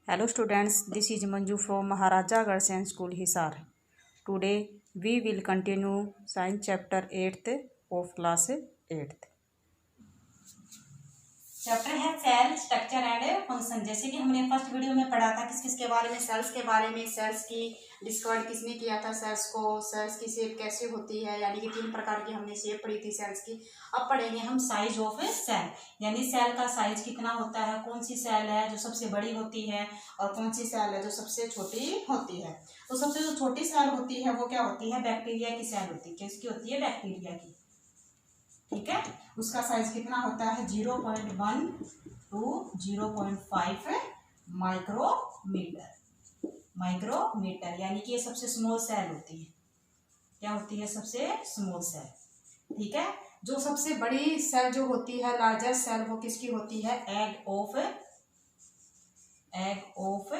Hello students, this is Manju from Maharaja Agharshan School, Hisar. Today we will continue Science chapter 8th of class 8th. Chapter है cell structure and function. जैसे कि हमने first video में पढ़ा था किस के बारे में, सेल्स के बारे में। सेल्स की डिस्कवर किसने किया था, सेल्स को, सेल्स की शेप कैसे होती है, यानी कि 3 प्रकार की हमने शेप पढ़ी थी सेल्स की। अब पढ़ेंगे हम साइज ऑफ सेल, यानी सेल का साइज कितना होता है, कौन सी सेल है जो सबसे बड़ी होती है और कौन सी सेल है जो सबसे छोटी होती है। तो सबसे जो छोटी सेल होती है वो क्या होती है, बैक्टीरिया की सेल होती है। किसकी होती है, बैक्टीरिया की। ठीक है, उसका साइज कितना होता है 0.1 to 0.5 माइक्रोमीटर, यानी कि ये सबसे स्मॉल सेल होती है। क्या होती है, सबसे स्मॉल सेल। ठीक है, जो सबसे बड़ी सेल जो होती है, लार्जेस्ट सेल, वो किसकी होती है, एग ऑफ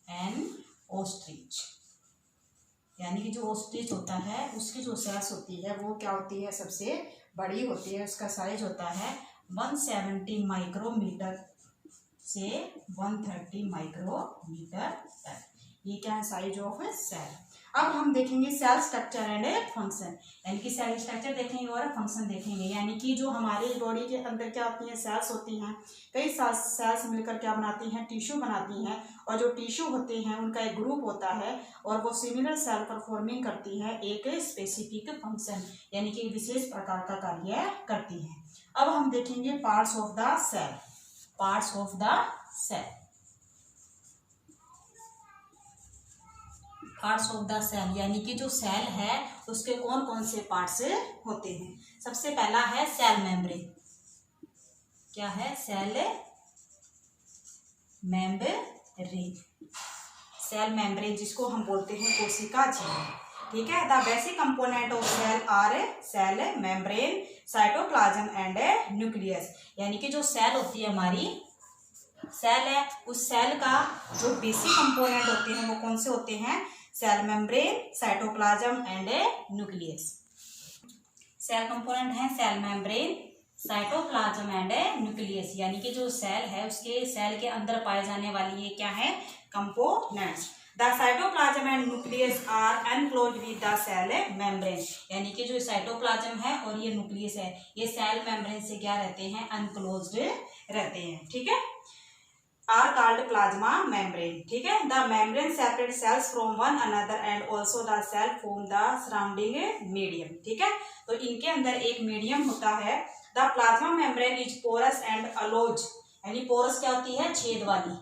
एन ऑस्ट्रिच, यानी कि जो ऑस्ट्रिच होता है उसकी जो सेल्स होती है वो क्या होती है, सबसे बड़ी होती है। उसका साइज होता है 170 माइक्रोमीटर से 130 माइक्रोमीटर तक। ये क्या है, साइज ऑफ सेल। अब हम देखेंगे सेल स्ट्रक्चर एंड फंक्शन, यानी कि सेल स्ट्रक्चर देखेंगे और फंक्शन देखेंगे। यानी कि जो हमारे बॉडी के अंदर क्या होती है, सेल्स होती हैं। कई सेल्स मिलकर क्या बनाती हैं, टिश्यू बनाती हैं। और जो टिश्यू होते हैं उनका एक ग्रुप होता है और वो सिमिलर सेल परफॉर्मिंग करती है एक स्पेसिफिक फंक्शन, यानी कि विशेष प्रकार का कार्य करती है। अब हम देखेंगे parts of the cell. Parts of the cell, parts of the cell, यानी कि जो सेल है उसके कौन कौन से पार्ट्स होते हैं। सबसे पहला है सेल मेम्ब्रेन। क्या है, सेल मेम्ब्रेन। सेल मेम्ब्रेन जिसको हम बोलते हैं कोशिका झिल्ली। ठीक है, the basic component of cell are cell membrane, cytoplasm and nucleus. यानी कि जो सेल होती है, हमारी सेल है, उस सेल का जो बेसिक कंपोनेंट होते हैं वो कौन से होते हैं, cell membrane, cytoplasm and nucleus. Cell component है cell membrane, cytoplasm and nucleus, यानी कि जो सेल है उसके सेल के अंदर पाए जाने वाली ये क्या है, components. The cytoplasm and nucleus are enclosed with the cell membrane, यानी कि जो साइटोप्लाज्म है और ये न्यूक्लियस है ये सेल मेम्ब्रेन से क्या रहते हैं, अनक्लोज्ड रहते हैं। ठीक है, are called plasma membrane. ठीक है, the membrane separate cells from one another and also the cell form the surrounding medium. ठीक है, तो इनके अंदर एक मीडियम होता है। the plasma membrane is porous and allows, यानी पोरस क्या होती है, छेद वाली।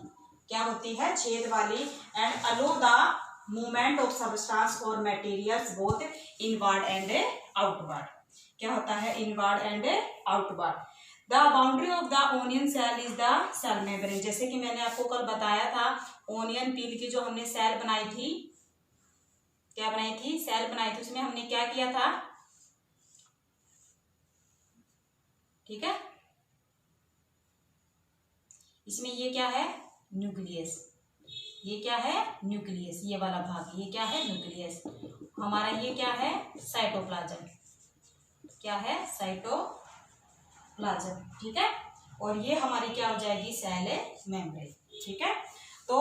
क्या होती है, छेद वाली। and allow the movement of substance or materials both inward and outward. क्या होता है, inward and outward. The boundary of the onion cell is the cell membrane. जैसे कि मैंने आपको कल बताया था, ओनियन पील की जो हमने सेल बनाई थी, क्या बनाई थी, सेल बनाई थी, उसमें हमने क्या किया था। ठीक है, इसमें ये क्या है, न्यूक्लियस। ये क्या है, न्यूक्लियस, ये वाला भाग, ये क्या है, न्यूक्लियस। हमारा ये क्या है, साइटोप्लाज्म। क्या है, साइटोप्लाज्म। ठीक है, और ये हमारी क्या हो जाएगी, सेल मेम्ब्रेन। ठीक है, तो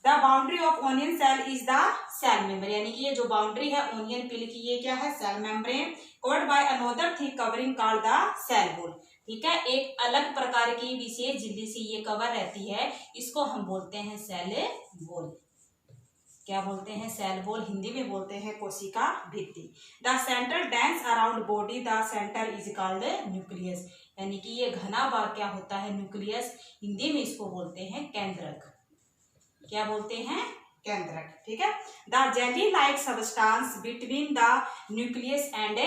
the boundary of onion cell is the cell membrane, यानी कि ये जो बाउंड्री है ओनियन पिल की ये क्या है, cell membrane. Covered by another thick covering called the cell wall. ठीक है, एक अलग प्रकार की विशेष झिल्ली से ये कवर रहती है, इसको हम बोलते हैं सेल वॉल। क्या बोलते हैं, सेल वॉल। हिंदी में बोलते हैं कोशिका भित्ति। The centre dense around body, the centre is called nucleus, यानी कि ये घना भाग क्या होता है, न्यूक्लियस। हिंदी में इसको बोलते हैं केंद्रक। क्या बोलते हैं, केंद्रक। ठीक है, the jelly like substance between the nucleus and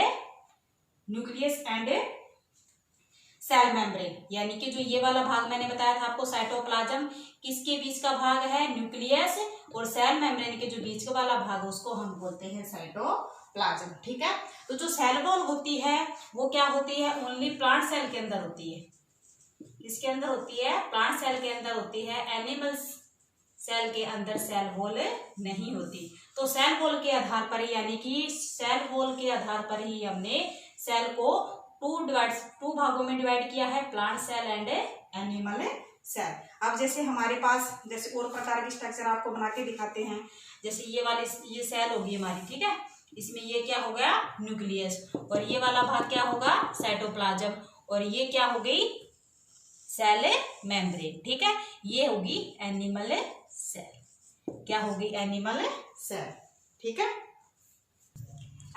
cell membrane, यानी कि जो ये वाला भाग मैंने बताया था आपको, साइटोप्लाज्म किसके बीच का भाग है, न्यूक्लियस, और सेल मेम्ब्रेन के जो बीच का वाला भाग है उसको हम बोलते हैं साइटोप्लाज्म। ठीक है, तो जो सेल वॉल होती है वो क्या होती है, ओनली प्लांट सेल के अंदर होती है। किसके अंदर होती है, प्लांट सेल के अंदर होती है। एनिमल सेल के अंदर सेल वॉल नहीं होती। तो सेल वॉल के आधार पर, यानी कि सेल वॉल के आधार पर ही हमने सेल को टू भागों में डिवाइड किया है, plant cell and animal cell. अब जैसे हमारे पास जैसे और प्रकार के स्ट्रक्चर आपको बना के दिखाते हैं। जैसे ये वाली ये सेल होगी हमारी, ठीक है, इसमें ये क्या हो गया न्यूक्लियस, और ये वाला भाग क्या होगा साइटोप्लाज्म, और ये क्या हो गई सेल मेम्ब्रेन, ठीक है। ये होगी एनिमल सेल, क्या होगी एनिमल सेल, ठीक है।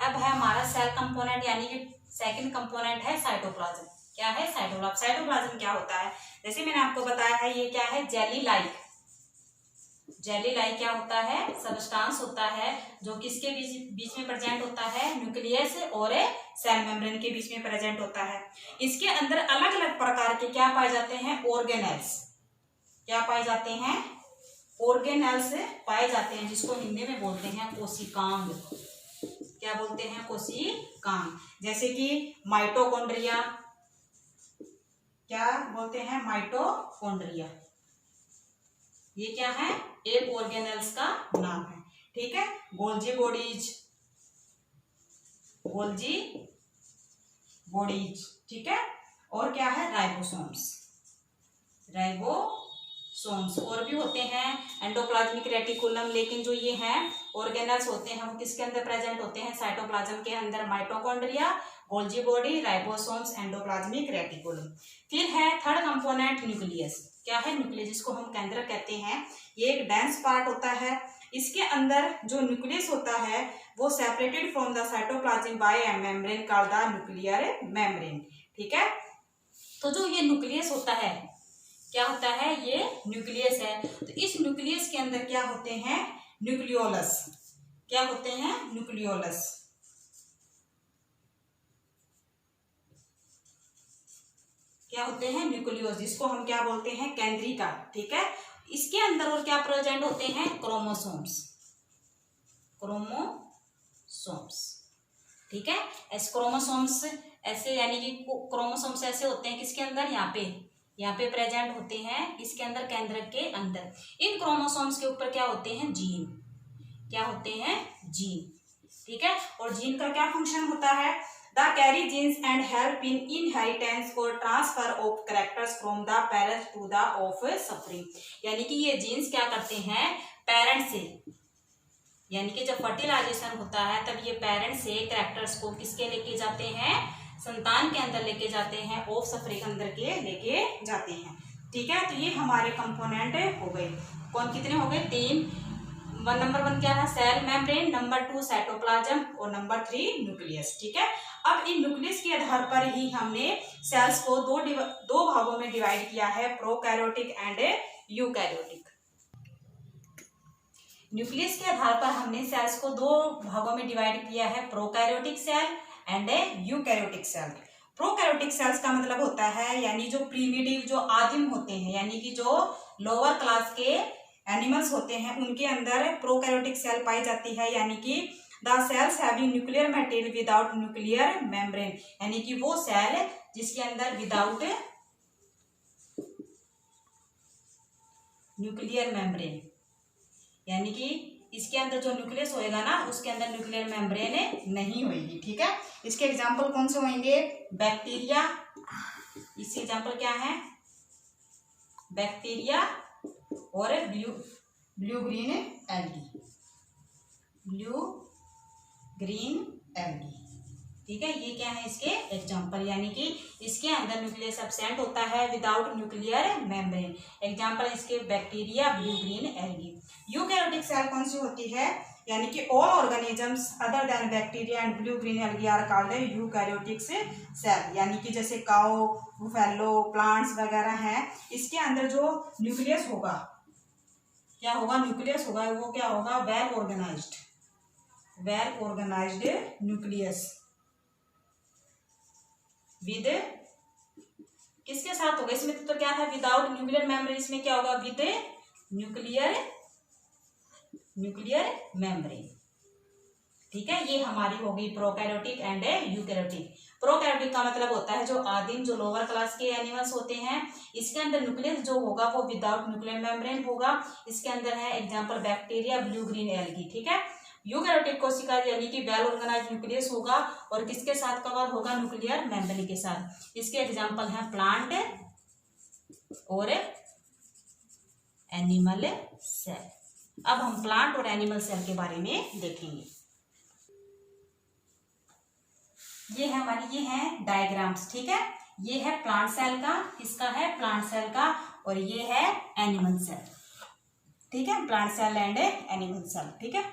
अब है हमारा सेल कंपोनेंट, यानी कि सेकंड कंपोनेंट है साइटोप्लाज्म। क्या है साइटोप्लाज्म। साइटोप्लाज्म क्या होता है, जैसे मैंने आपको बताया है ये क्या है जेली लाइक। जेली लाइक क्या होता है सबस्टांस होता है जो किसके बीच में प्रेजेंट होता है न्यूक्लियस और सेल मेम्ब्रेन के बीच में प्रेजेंट होता है। इसके अंदर अलग अलग प्रकार के क्या पाए जाते हैं ऑर्गेनेल्स, क्या पाए जाते हैं ऑर्गेनेल्स पाए जाते हैं, जिसको हिंदी में बोलते हैं कोशिकांग। क्या बोलते हैं कोशिकांग। जैसे कि माइटोकॉन्ड्रिया, क्या बोलते हैं माइटोकॉन्ड्रिया, ये क्या है एक ऑर्गेनेल्स का नाम है, ठीक है। गोल्जी बॉडीज, गोल्जी बॉडीज, ठीक है। और क्या है राइबोसोम्स, राइबोसोम्स। और भी होते हैं एंडोप्लाज्मिक रेटिकुलम, लेकिन जो ये हैं ऑर्गेनेल्स होते हैं वो किसके अंदर प्रेजेंट होते हैं साइटोप्लाज्म के अंदर, mitochondria, Golgi body, ribosomes, endoplasmic reticulum. फिर है थर्ड कंपोनेंट न्यूक्लियस। क्या है न्यूक्लियस, जिसको हम केंद्रक कहते हैं। ये एक डेंस पार्ट होता है, इसके अंदर जो न्यूक्लियस होता है वो separated from the cytoplasm by a membrane called the nuclear membrane, ठीक है। तो जो ये न्यूक्लियस होता है क्या होता है ये न्यूक्लियस है, तो इस न्यूक्लियस के अंदर क्या होते हैं न्यूक्लियोलस, क्या होते हैं न्यूक्लियोलस, क्या होते हैं न्यूक्लियोस, जिसको हम क्या बोलते हैं केंद्रिका, ठीक है। इसके अंदर और क्या प्रेजेंट होते हैं क्रोमोसोम्स, क्रोमोसोम्स, ठीक है। ऐसे क्रोमोसोम्स ऐसे यानी कि क्रोमोसोम्स ऐसे होते हैं किसके अंदर यहाँ पे प्रेजेंट होते हैं इसके अंदर केंद्रक के अंदर। इन क्रोमोसोम्स के ऊपर क्या होते हैं जीन, क्या होते हैं जीन, ठीक है। और जीन का क्या फंक्शन होता है the carry genes and help in inheritance और transfer of characters from the parents to the offspring, यानी कि ये जीन्स क्या करते हैं पेरेंट्स से, यानी कि जब फर्टिलाइजेशन होता है तब ये पेरेंट्स से कैरेक्टर्स को किसके लेके जाते हैं संतान के अंदर लेके जाते हैं, ऑफ सफरिंग अंदर के लेके जाते हैं, ठीक है। तो ये हमारे कंपोनेंट हो गए, कौन कितने हो गए 3। नंबर 1 क्या है सेल मेम्ब्रेन, नंबर 2 साइटोप्लाज्म और नंबर 3 न्यूक्लियस, ठीक है। अब इन न्यूक्लियस के आधार पर ही हमने सेल्स को दो भागों में डिवाइड किया है, प्रोकैरियोटिक एंड यूकैरियोटिक। न्यूक्लियस के आधार पर हमने सेल्स को 2 भागों में डिवाइड किया है, prokaryotic cell and eukaryotic cell. Prokaryotic cells का मतलब होता है यानी जो प्रीमिटिव जो आदिम होते हैं, यानी कि जो लोअर क्लास के एनिमल्स होते हैं उनके अंदर प्रोकैरियोटिक सेल पाई जाती है, यानी कि the sales having nuclear material without nuclear membrane, यानी कि वो सेल जिसके अंदर विदाउट न्यूक्लियर मेम्ब्रेन, यानी कि इसके अंदर जो न्यूक्लियस होएगा ना उसके अंदर न्यूक्लियर मेम्ब्रेन नहीं होएगी, ठीक है। इसके एग्जाम्पल कौन से होंगे बैक्टीरिया, इसके एग्जाम्पल क्या है बैक्टीरिया और blue green algae, blue green algae, ठीक है। ये क्या है इसके एग्जाम्पल, यानी कि इसके अंदर न्यूक्लियस एब्सेंट होता है विदाउट न्यूक्लियर मेम्ब्रेन। एग्जाम्पल इसके bacteria blue green algae. Eukaryotic cell कौन सी होती है, यानी कि all organisms other than bacteria and blue green algae are called eukaryotic cell, यानी कि जैसे काऊ बुफेलो प्लांट्स वगैरह हैं, इसके अंदर जो न्यूक्लियस होगा क्या होगा न्यूक्लियस होगा वो क्या होगा वेल ऑर्गेनाइज्ड न्यूक्लियस विद किसके साथ होगा, इसमें तो क्या था विदाउट न्यूक्लियर मेम्ब्रेन, इसमें क्या होगा विद न्यूक्लियर मेम्ब्रेन, ठीक है। ये हमारी होगी प्रोकैरियोटिक एंड यूकैरियोटिक। प्रोकैरियोटिक का मतलब होता है जो आदिम जो लोअर क्लास के एनिमल्स होते हैं, इसके अंदर न्यूक्लियस जो होगा वो विदाउट न्यूक्लियर मेम्ब्रेन होगा। इसके अंदर है example bacteria blue green algae, ठीक है। यूकैरियोटिक कोशिका यानी कि वेल ऑर्गेनाइज्ड न्यूक्लियस होगा और किसके साथ कवर होगा न्यूक्लियर मेम्ब्रेन के साथ। इसके एग्जांपल हैं प्लांट और एनिमल सेल। अब हम प्लांट और एनिमल सेल के बारे में देखेंगे। ये है डायग्राम्स, ठीक है। ये है प्लांट सेल का, इसका है प्लांट सेल का, और ये है एनिमल सेल, ठीक है। Plant cell and animal cell, ठीक है।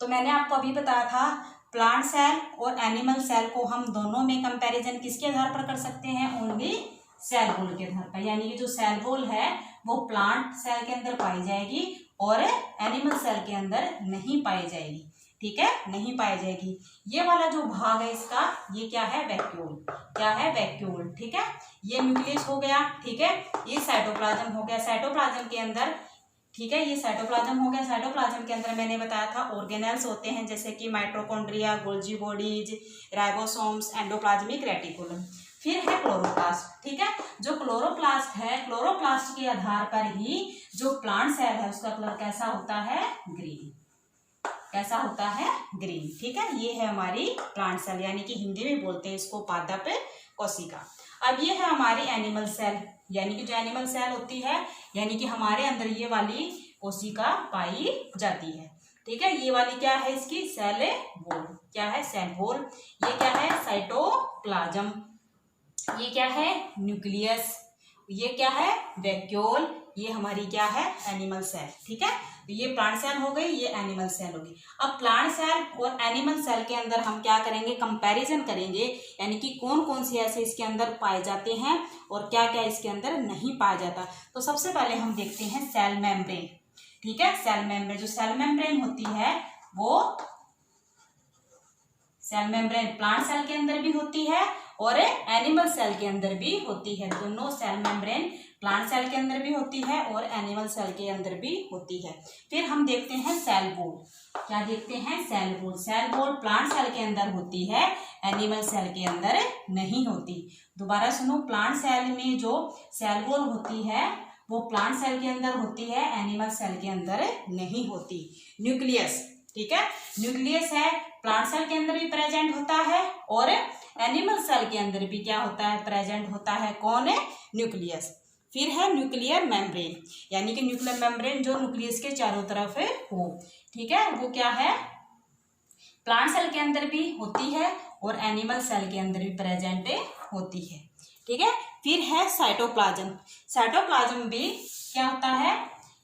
तो मैंने आपको अभी बताया था प्लांट सेल और एनिमल सेल को हम दोनों में कंपैरिजन किसके आधार पर कर सकते हैं, ओनली सेल वॉल के आधार पर। यानी कि जो सेल वॉल है वो प्लांट सेल के अंदर पाई जाएगी और एनिमल सेल के अंदर नहीं पाई जाएगी, ठीक है, नहीं पाई जाएगी। ये वाला जो भाग है इसका, ये क्या है, वैक्यूल, क्या है, वैक्यूल, ठीक है। ये न्यूक्लियस हो गया, ठीक है। ये साइटोप्लाज्म हो गया, साइटोप्लाज्म के अंदर, ठीक है, ये साइटोप्लाज्म हो गया। साइटोप्लाज्म के अंदर मैंने बताया था ऑर्गेनेल्स होते हैं, जैसे कि mitochondria, Golgi bodies, ribosomes, endoplasmic reticulum. फिर है क्लोरोप्लास्ट, ठीक है। जो क्लोरोप्लास्ट है, क्लोरोप्लास्ट के आधार पर ही जो प्लांट सेल है उसका कलर कैसा होता है, ग्रीन, कैसा होता है, ग्रीन, ठीक है। ये है हमारी प्लांट सेल, यानी कि हिंदी में बोलते हैं इसको पादप कोशिका। अब ये है हमारी एनिमल सेल, यानी कि जो एनिमल सेल होती है, यानी कि हमारे अंदर ये वाली कोशिका पाई जाती है, ठीक है। ये वाली क्या है, इसकी सेल वॉल, क्या है, सेल वॉल। ये क्या है, साइटोप्लाज्म। ये क्या है, न्यूक्लियस। ये क्या है, वैक्यूल। ये हमारी क्या है, एनिमल सेल, ठीक है। तो ये प्लांट सेल हो गई, ये एनिमल सेल होगी। अब प्लांट सेल और एनिमल सेल के अंदर हम क्या करेंगे, कंपैरिजन करेंगे, यानी कि कौन कौन से ऐसे इसके अंदर पाए जाते हैं और क्या क्या इसके अंदर नहीं पाया जाता। तो सबसे पहले हम देखते हैं सेल मेम्ब्रेन, ठीक है। सेल मेम्ब्रेन, जो सेल मेम्ब्रेन होती है वो सेल मेम्ब्रेन प्लांट सेल के अंदर भी होती है और एनिमल सेल के अंदर भी होती है। दोनों सेल मेम्ब्रेन प्लांट सेल के अंदर भी होती है और एनिमल सेल के अंदर भी होती है। फिर हम देखते हैं सेल वॉल, क्या देखते हैं, cell wall. Cell wall plant cell के अंदर होती है, एनिमल सेल के अंदर नहीं होती। दोबारा सुनो, प्लांट सेल में जो सेल वॉल होती है वो प्लांट सेल के अंदर होती है, एनिमल सेल के अंदर नहीं होती। न्यूक्लियस, ठीक है, न्यूक्लियस है, प्लांट सेल के अंदर भी प्रेजेंट होता है और एनिमल सेल के अंदर भी क्या होता है, प्रेजेंट होता है, कौन है, न्यूक्लियस। फिर है न्यूक्लियर मेम्ब्रेन, यानी कि न्यूक्लियर मेम्ब्रेन जो न्यूक्लियस के चारों तरफ हो, ठीक है, वो क्या है, प्लांट सेल के अंदर भी होती है और एनिमल सेल के अंदर भी प्रेजेंट होती है, ठीक है। फिर है साइटोप्लाज्म। साइटोप्लाज्म भी क्या होता है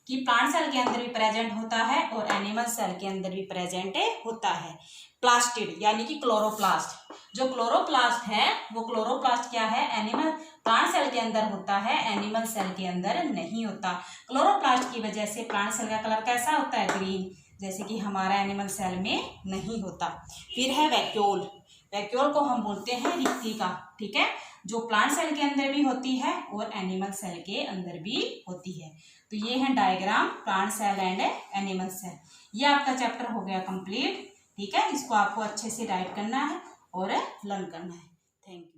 कि प्लांट सेल के अंदर भी प्रेजेंट होता है और एनिमल सेल के अंदर भी प्रेजेंट होता है। प्लास्टिड यानी कि क्लोरोप्लास्ट, जो क्लोरोप्लास्ट है वो क्लोरोप्लास्ट क्या है, एनिमल प्लांट सेल के अंदर होता है, एनिमल सेल के अंदर नहीं होता। क्लोरोप्लास्ट की वजह से प्लांट सेल का कलर कैसा होता है, ग्रीन, जैसे कि हमारा एनिमल सेल में नहीं होता। फिर है वैक्यूल। वैक्यूल को हम बोलते हैं रिक्तिका, ठीक है, जो प्लांट सेल के अंदर भी होती है और एनिमल सेल के अंदर भी होती है। तो ये है diagram plant cell and animal cell. ये आपका चैप्टर हो गया कंप्लीट, ठीक है। इसको आपको अच्छे से राइट करना है और लर्न करना है। Thank you.